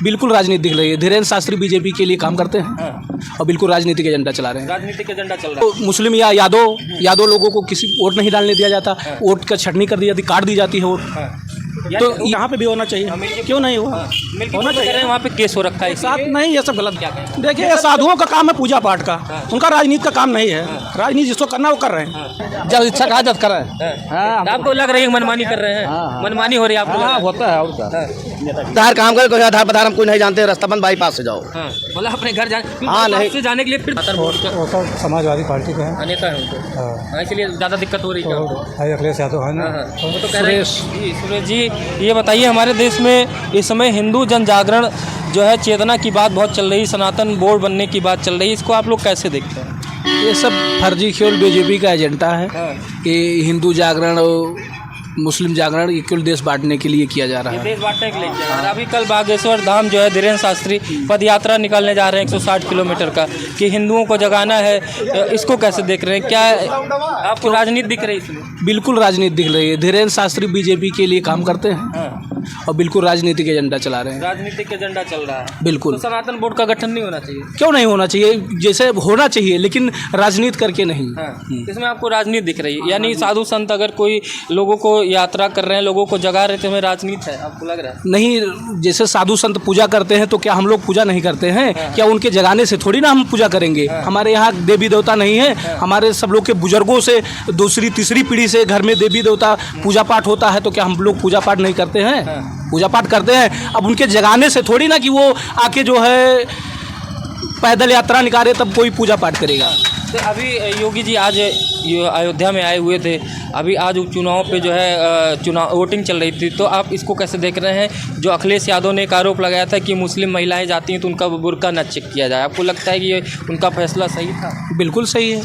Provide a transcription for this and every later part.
बिल्कुल राजनीति दिख रही है। धीरेन्द्र शास्त्री बीजेपी के लिए काम करते हैं और बिल्कुल राजनीतिक एजेंडा चला रहे हैं। राजनीतिक एजेंडा चल रहा तो मुस्लिम या यादव लोगों को किसी वोट नहीं डालने दिया जाता, वोट का छटनी कर दी जाती, काट दी जाती है वोट। तो यहाँ पे भी होना चाहिए, क्यों नहीं हुआ? होना चाहिए। वहाँ पे केस हो रखा है साथ नहीं, ये सब गलत। देखिए, ये साधुओं का काम है पूजा पाठ का, उनका राजनीति का काम नहीं है। राजनीति जिसको करना वो कर रहे हैं, जब इच्छा कहा जब कर रहे हैं। आपको लग रही है मनमानी कर रहे हैं? मनमानी हो रही है आपको? होता है और आधार काम करे, कोई आधार पधार हम कोई नहीं जानते, रास्ता बंद बाईपास से जाओ। बोला अपने घर जाने। हाँ, नहीं से जाने के लिए फिर समाजवादी पार्टी का है, नेता है उनको, इसलिए ज़्यादा दिक्कत हो रही है। अखिलेश यादव है ना। वो तो कह रहे हैं। सुरेश जी, ये बताइए, हमारे देश में इस समय हिंदू जन जागरण जो है चेतना की बात बहुत चल रही, सनातन बोर्ड बनने की बात चल रही, इसको आप लोग कैसे देखते हैं? ये सब फर्जी खेल बीजेपी का एजेंडा है कि हिंदू जागरण और मुस्लिम जागरण ये केवल देश बांटने के लिए किया जा रहा है। देश बांटने के लिए किया जा रहा है। अभी कल बागेश्वर धाम जो है धीरेन्द्र शास्त्री पद यात्रा निकालने जा रहे हैं 160 किलोमीटर का, कि हिंदुओं को जगाना है। इसको कैसे देख रहे हैं? क्या आपको राजनीति दिख रही है इसमें? बिल्कुल राजनीति दिख रही है। धीरेन्द्र शास्त्री बीजेपी के लिए काम करते हैं और बिल्कुल राजनीतिक एजेंडा चला रहे हैं। राजनीतिक एजेंडा चल रहा है बिल्कुल। तो सनातन बोर्ड का गठन नहीं होना चाहिए? क्यों नहीं होना चाहिए? जैसे होना चाहिए, लेकिन राजनीति करके नहीं। इसमें आपको राजनीति दिख रही है, यानी साधु संत अगर कोई लोगों को यात्रा कर रहे हैं, लोगों को जगा रहे थे, हमें राजनीति है, आपको लग रहा है? नहीं, जैसे साधु संत पूजा करते हैं तो क्या हम लोग पूजा नहीं करते हैं? क्या उनके जगाने से थोड़ी ना हम पूजा करेंगे? हमारे यहाँ देवी देवता नहीं है, हमारे सब लोग के बुजुर्गों से दूसरी तीसरी पीढ़ी से घर में देवी देवता पूजा पाठ होता है, तो क्या हम लोग पूजा पाठ नहीं करते हैं? पूजा पाठ करते हैं। अब उनके जगाने से थोड़ी ना कि वो आके जो है पैदल यात्रा निकाले तब कोई पूजा पाठ करेगा। तो अभी योगी जी आज अयोध्या में आए हुए थे, अभी आज उपचुनाव पे जो है चुनाव वोटिंग चल रही थी, तो आप इसको कैसे देख रहे हैं? जो अखिलेश यादव ने एक आरोप लगाया था कि मुस्लिम महिलाएं जाती हैं तो उनका बुर्का न चेक किया जाए, आपको लगता है कि ये उनका फैसला सही था? बिल्कुल सही है।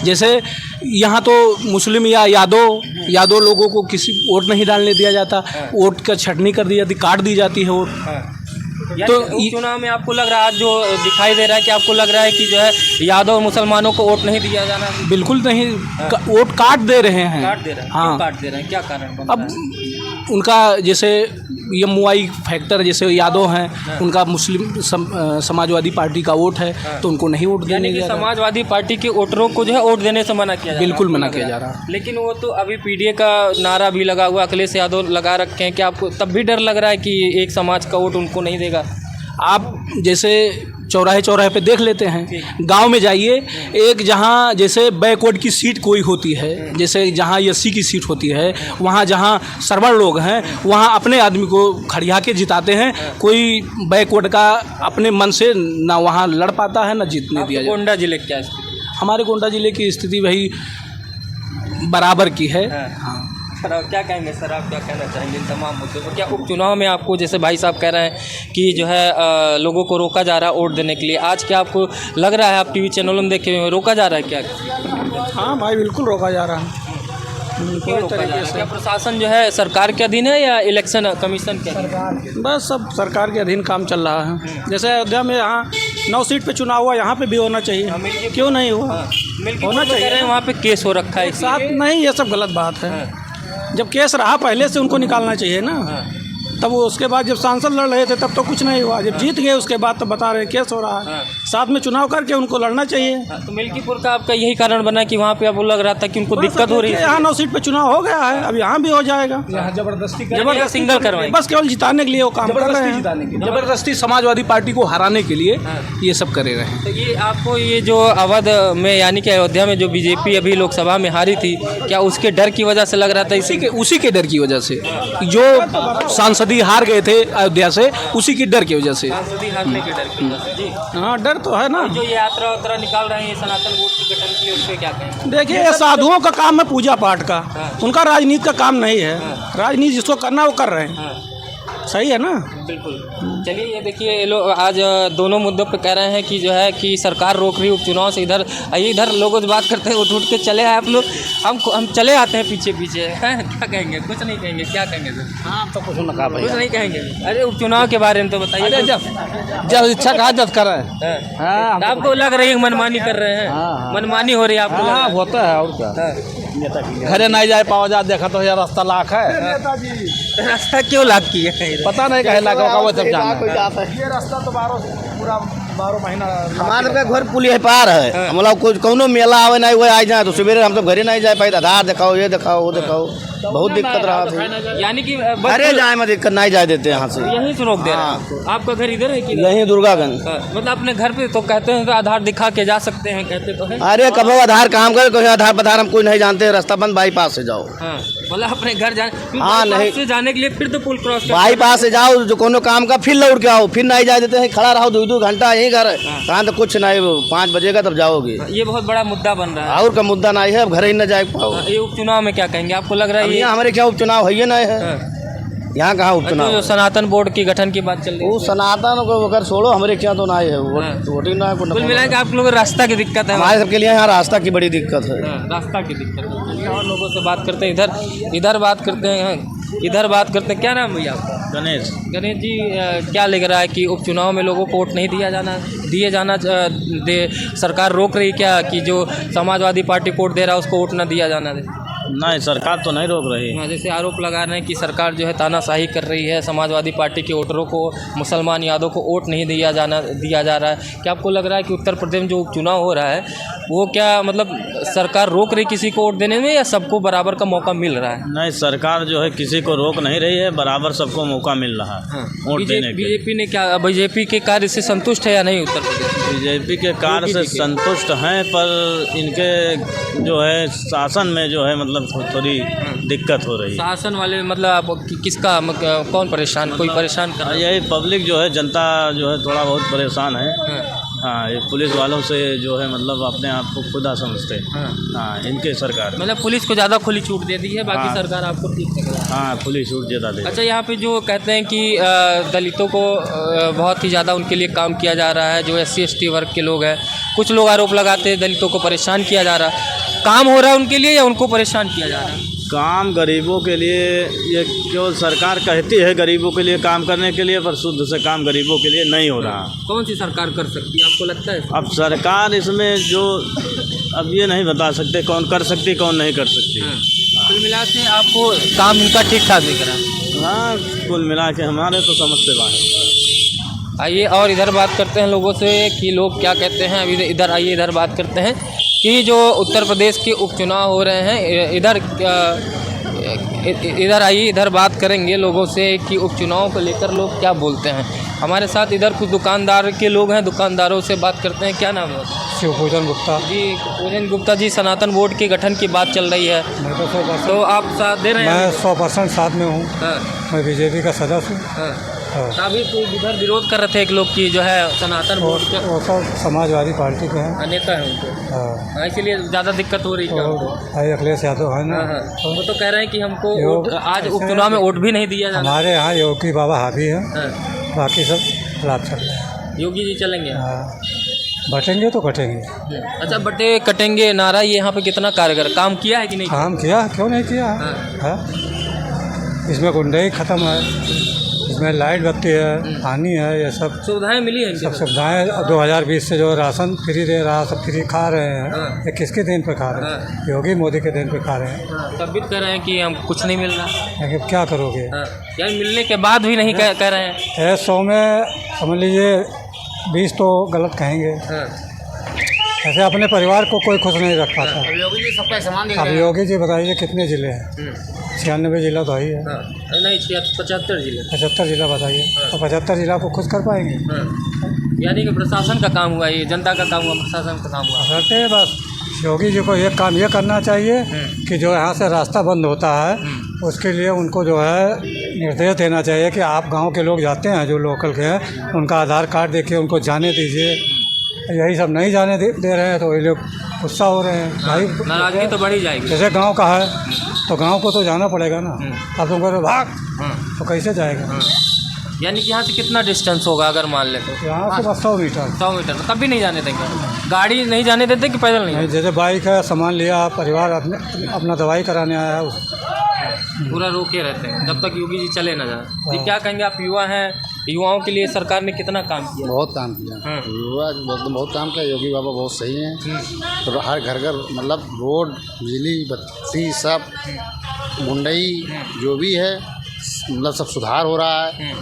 जैसे यहाँ तो मुस्लिम या यादव लोगों को किसी वोट नहीं डालने दिया जाता, वोट का छटनी कर दी जाती, काट दी जाती है वोट। तो चुनाव में आपको लग रहा है, आज जो दिखाई दे रहा है कि आपको लग रहा है कि जो है यादव मुसलमानों को वोट नहीं दिया जाना? बिल्कुल नहीं, वोट काट दे रहे हैं। काट दे रहे हैं? हाँ, काट दे रहे हैं, क्या कारण बनता है? अब उनका जैसे ये मुआई फैक्टर, जैसे यादव हैं, उनका मुस्लिम समाजवादी पार्टी का वोट है, तो उनको नहीं वोट देने की समाजवादी पार्टी के वोटरों को जो है वोट देने से मना किया जा रहा है? बिल्कुल मना किया जा रहा है। लेकिन वो तो अभी पीडीए का नारा भी लगा हुआ, अखिलेश यादव लगा रखे हैं, कि आपको तब भी डर लग रहा है कि एक समाज का वोट उनको नहीं देगा? आप जैसे चौराहे पे देख लेते हैं, गांव में जाइए, एक जहां जैसे बैकवर्ड की सीट कोई होती है, जैसे जहां एससी की सीट होती है, वहां जहां सर्वर लोग हैं, वहां अपने आदमी को खड़िया के जिताते हैं। कोई बैकवर्ड का अपने मन से ना वहां लड़ पाता है, ना जीतने दिया जाता। गोंडा जिले क्या स्थिति? हमारे गोंडा जिले की स्थिति वही बराबर की है। सर आप क्या कहेंगे? सर आप क्या कहना चाहेंगे इन तमाम मुद्दों को? क्या उपचुनाव में आपको, जैसे भाई साहब कह रहे हैं कि जो है लोगों को रोका जा रहा है वोट देने के लिए, आज क्या आपको लग रहा है, आप टीवी चैनलों में देखे हुए, रोका जा रहा है क्या? हाँ भाई, बिल्कुल रोका जा रहा है। क्यों रोका जा रहा है? क्या प्रशासन जो है सरकार के अधीन है या इलेक्शन कमीशन के अधीन? बस सब सरकार के अधीन काम चल रहा है। जैसे अयोध्या में यहाँ 9 सीट पे चुनाव हुआ, यहाँ पे भी होना चाहिए, क्यों नहीं हुआ? होना चाहिए। वहाँ पे केस हो रखा है, साथ नहीं, ये सब गलत बात है। जब केस रहा पहले से उनको निकालना चाहिए ना, तब वो उसके बाद जब सांसद लड़ रहे थे तब तो कुछ नहीं हुआ, जब जीत गए उसके बाद तो बता रहे केस हो रहा है। साथ में चुनाव करके उनको लड़ना चाहिए। तो मिल्कीपुर का आपका यही कारण बना कि वहाँ पे आपको लग रहा था कि उनको दिक्कत हो रही है? यहाँ 9 सीट पे चुनाव हो गया है, अब यहाँ भी हो जाएगा। जबरदस्ती सिंगल करवाएं, बस केवल जिताने के लिए वो काम कर रहे हैं, जबरदस्ती समाजवादी पार्टी को हराने के लिए ये सब करे रहे हैं। तो ये आपको ये जो अवध में यानी कि अयोध्या में जो बीजेपी अभी लोकसभा में हारी थी, क्या उसके डर की वजह से लग रहा था? उसी के डर की वजह से, जो सांसदी हार गए थे अयोध्या से, उसी की डर की वजह से। हारने के डर की वजह से? जी हाँ, डर तो है ना। जो ये यात्रा निकाल रहे हैं सनातन बोर्ड के गठन के लिए, उस पर क्या कहें? देखिए, ये साधुओं का काम है पूजा पाठ का, उनका राजनीति का काम नहीं है। राजनीति जिसको करना वो कर रहे हैं, सही है ना? बिल्कुल। चलिए, ये देखिए, ये लोग आज दोनों मुद्दों पे कह रहे हैं कि जो है कि सरकार रोक रही है उपचुनाव से। इधर लोगों से बात करते हैं, उठ के चले आए आप लोग, हम चले आते हैं पीछे क्या कहेंगे? कुछ नहीं कहेंगे? क्या कहेंगे सर? हाँ, तो कुछ नहीं कहेंगे। अरे उपचुनाव के बारे में तो बताइए। जब इच्छा कहा जब कर रहे हैं। आपको लग रही है मनमानी कर रहे हैं? मनमानी हो रही है आपको? होता है और क्या। घरे नहीं जाए पाओ जा देखा तो यार रास्ता लाख है। रास्ता क्यों लाख की है? पता नहीं कहे लाख का वो सब जाना कोई है। जाता है। ये रास्ता तो पूरा 12 महीना हमारे का घर पुलिया पार है, हम लोग कुछ कौनो मेला आवे नहीं हुए आ जाए तो सवेरे हम सब घरे नहीं जाए पाए, आधार दिखाओ, ये दिखाओ, वो दिखाओ, बहुत दिक्कत रहा था। यानी कि घरे जाए में दिक्कत नहीं जाए देते यहाँ से। यहीं से रोक दे रहे हैं। आपका घर इधर है कि यहीं दुर्गागंज। मतलब अपने घर पे तो कहते हैं तो आधार दिखा के जा सकते हैं, कहते तो है। अरे कब आधार काम करे, कोई आधार पधार हम कोई नहीं जानते, रास्ता बंद, बाईपास से जाओ। हाँ, मतलब अपने घर जाने हाँ, bypass नहीं। से जाने के लिए फिर तो पुल क्रॉस करना बाईपास से जाओ जो कोनो काम का, फिर लौट के आओ, फिर नहीं जाए देते हैं, खड़ा रहो 2-2 घंटा यहीं घर। कहाँ तो कुछ नहीं, 5 बजेगा तब जाओगे। ये बहुत बड़ा मुद्दा बन रहा है। और का मुद्दा नहीं है, अब घर ही न जाए पाओ। ये उपचुनाव में क्या कहेंगे? आपको लग रहा अब है ये यहाँ हमारे क्या उपचुनाव है, ये नहीं है हाँ। यहाँ कहाँ उपचुनाव जो है? सनातन बोर्ड की गठन की बात चल रही वो है, सनातन को अगर छोड़ो, हमारे क्या तो नहीं है, वोटिंग ना कुल मिला के आप लोगों को रास्ता की दिक्कत है। हमारे सबके लिए यहाँ रास्ता की बड़ी दिक्कत है। हाँ, रास्ता की दिक्कत है। चलिए और लोगों से बात करते हैं। इधर बात करते हैं। इधर बात करते हैं। क्या नाम है भैया आपका? गणेश गणेश जी, क्या लग रहा है कि उपचुनाव में लोगों को वोट नहीं दिए जाना सरकार रोक रही क्या कि जो समाजवादी पार्टी को वोट दे रहा है उसको वोट ना दिया जाना दे? नहीं, सरकार तो नहीं रोक रही। हाँ, जैसे आरोप लगा रहे हैं कि सरकार जो है तानाशाही कर रही है, समाजवादी पार्टी के वोटरों को, मुसलमान यादव को वोट नहीं दिया जा रहा है। क्या आपको लग रहा है कि उत्तर प्रदेश में जो उपचुनाव हो रहा है वो क्या मतलब सरकार रोक रही किसी को वोट देने में, या सबको बराबर का मौका मिल रहा है? नहीं, सरकार जो है किसी को रोक नहीं रही है, बराबर सबको मौका मिल रहा है वोट देने के। बीजेपी के कार्य से संतुष्ट है या नहीं उत्तर प्रदेश? बीजेपी के कार्य से संतुष्ट हैं, पर इनके जो है शासन में जो है मतलब थोड़ी दिक्कत हो रही है। शासन वाले मतलब आप किसका कौन परेशान, कोई परेशान कर रहा है? यही पब्लिक जो है, जनता जो है थोड़ा बहुत परेशान है। हाँ, ये पुलिस वालों से जो है मतलब अपने आप को खुदा समझते हैं। हाँ, इनके सरकार मतलब पुलिस को ज़्यादा खुली छूट दे दी है, बाकी हाँ। सरकार आपको ठीक लग रहा है। हाँ, पुलिस छूट ज़्यादा दे। अच्छा, यहाँ पे जो कहते हैं कि दलितों को बहुत ही ज़्यादा उनके लिए काम किया जा रहा है, जो SC ST वर्ग के लोग हैं, कुछ लोग आरोप लगाते हैं दलितों को परेशान किया जा रहा है। काम हो रहा है उनके लिए या उनको परेशान किया जा रहा है? काम गरीबों के लिए, ये केवल सरकार कहती है गरीबों के लिए काम करने के लिए, पर शुद्ध से काम गरीबों के लिए नहीं हो रहा। कौन सी सरकार कर सकती है आपको लगता है? अब सरकार इसमें जो, अब ये नहीं बता सकते कौन कर सकती कौन नहीं कर सकती। कुल मिला के आपको काम इनका ठीक ठाक दिख रहा है? हाँ, कुल मिला के हमारे तो समझ से बाहर। आइए और इधर बात करते हैं लोगों से कि लोग क्या कहते हैं। अभी इधर आइए, इधर बात करते हैं कि जो उत्तर प्रदेश के उपचुनाव हो रहे हैं, इधर आइए, इधर बात करेंगे लोगों से कि उपचुनाव को लेकर लोग क्या बोलते हैं। हमारे साथ इधर कुछ दुकानदार के लोग हैं, दुकानदारों से बात करते हैं। क्या नाम है? शिवभूषण गुप्ता जी, पूजन गुप्ता जी, सनातन बोर्ड के गठन की बात चल रही है, मैं तो 100% तो आप साथ दे रहे हैं? मैं 100% साथ में हूँ। हाँ, मैं बीजेपी का सदस्य हूँ। हाँ। हाँ। तो अभी तो इधर विरोध कर रहे थे एक लोग की जो है सनातन बोर्ड के वो सब समाजवादी पार्टी के हैं। नेता है उनको, हाँ। हाँ, इसीलिए ज़्यादा दिक्कत हो रही है और आपको? भाई अखिलेश यादव है ना। हाँ, हाँ। वो तो कह रहे हैं कि हमको योग- आज उपचुनाव में वोट भी नहीं दिया जाना। हमारे यहाँ योगी बाबा हावी है, हाँ, बाकी सब लाभ चल रहे हैं। योगी जी चलेंगे। हाँ, बटेंगे तो कटेंगे। अच्छा, बटे कटेंगे नारा ये यहाँ पे कितना कारगर काम किया है कि नहीं? काम किया, क्यों नहीं किया? हाँ। हाँ, इसमें गुंडाई खत्म है, इसमें लाइट बत्ती है, पानी है, ये सब सुविधाएं मिली हैं सब सुविधाएँ। 2020 से जो राशन फ्री दे रहा, सब फ्री खा रहे हैं। हाँ। ये किसके देन पे खा रहे हैं? योगी मोदी के देन पे खा रहे हैं। तब भी कह रहे हैं कि हम कुछ नहीं मिल रहा। लेकिन क्या करोगे? हाँ, यार मिलने के बाद भी नहीं कह रहे हैं। 100 में समझ लीजिए 20 तो गलत कहेंगे। हाँ, ऐसे अपने परिवार को कोई खुश नहीं रख पाता। योगी जी सबका सामान अब योगी जी बताइए कितने ज़िले हैं? 96 जिला तो ही है। हाँ, नहीं 75 जिले। 75 जिला बताइए, तो 75 जिला को खुश कर पाएंगे? हाँ, यानी कि प्रशासन का काम हुआ, ये जनता का काम हुआ, प्रशासन का काम हुआ। करते हैं बस। योगी जी को एक काम ये करना चाहिए कि जो यहाँ से रास्ता बंद होता है उसके लिए उनको जो है निर्देश देना चाहिए कि आप गांव के लोग जाते हैं जो लोकल के हैं, उनका आधार कार्ड देखिए, उनको जाने दीजिए। यही सब नहीं जाने दे रहे हैं तो ये लोग गुस्सा हो रहे हैं। भाई नाराजगी तो बढ़ी जाएगी। जैसे गांव का है तो गांव को तो जाना पड़ेगा ना। अब तुम कह रहे हो भाग, तो कैसे जाएगा? यानी कि यहाँ से कितना डिस्टेंस होगा अगर मान ले तो? यहाँ से बस 100 मीटर। 100 मीटर तो कभी नहीं जाने देंगे? गाड़ी नहीं जाने देते कि पैदल नहीं? नहीं, जैसे बाइक है, सामान लिया, परिवार अपना दवाई कराने आया है, पूरा रोके रहते हैं जब तक योगी जी चले ना जाए। जी क्या कहेंगे आप, युवा हैं, युवाओं के लिए सरकार ने कितना काम किया? बहुत काम किया युवा बहुत काम किया। योगी बाबा बहुत सही हैं। तो हर घर घर मतलब रोड, बिजली, बत्ती सब, मुंडई जो भी है मतलब सब सुधार हो रहा है।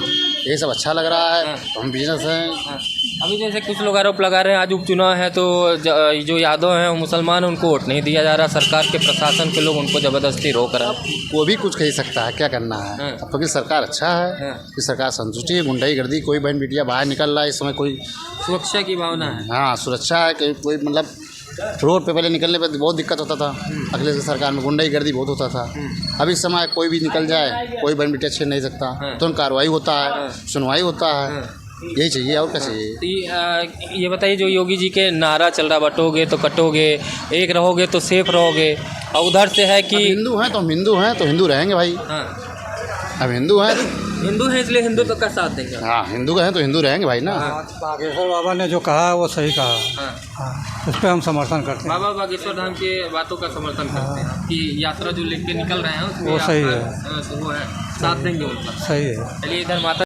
ये सब अच्छा लग रहा है। हम बिजनेस हैं। अभी जैसे कुछ लोग आरोप लगा रहे हैं आज उपचुनाव है तो जो यादव हैं वो मुसलमान हैं, उनको वोट नहीं दिया जा रहा, सरकार के प्रशासन के लोग उनको ज़बरदस्ती रोक रहा है। वो भी कुछ कह सकता है, क्या करना है। अब तो कि सरकार अच्छा है कि सरकार संतुष्टि है। गुंडागर्दी, कोई बहन बेटियाँ बाहर निकल रहा है इस समय, कोई सुरक्षा की भावना है। हाँ सुरक्षा है कि कोई मतलब रोड पे पहले निकलने पे बहुत दिक्कत होता था। अगले सरकार में गुंडागर्दी बहुत होता था। अब इस समय कोई भी निकल जाए, कोई बहन बेटियाँ छीन नहीं सकता, तुरंत कार्रवाई होता है, सुनवाई होता है। यही चाहिए और क्या चाहिए। तो ये बताइए, जो योगी जी के नारा चल रहा, बटोगे तो कटोगे, एक रहोगे तो सेफ रहोगे, और उधर से है कि हिंदू हैं तो हम हिंदू हैं तो हिंदू रहेंगे भाई। अब हिंदू हैं हिंदू हैं इसलिए हिंदू तक का साथ देंगे। हाँ, हिंदू हैं तो हिंदू रहेंगे भाई ना। बागेश्वर बाबा ने जो कहा है वो सही कहा। हाँ, उस पर हम समर्थन करते हैं। बाबा बागेश्वर धाम के बातों का समर्थन करते हैं कि यात्रा जो लेके निकल रहे हैं उसमें वो सही है। तो वो है, साथ देंगे उनका। सही है। चलिए इधर माता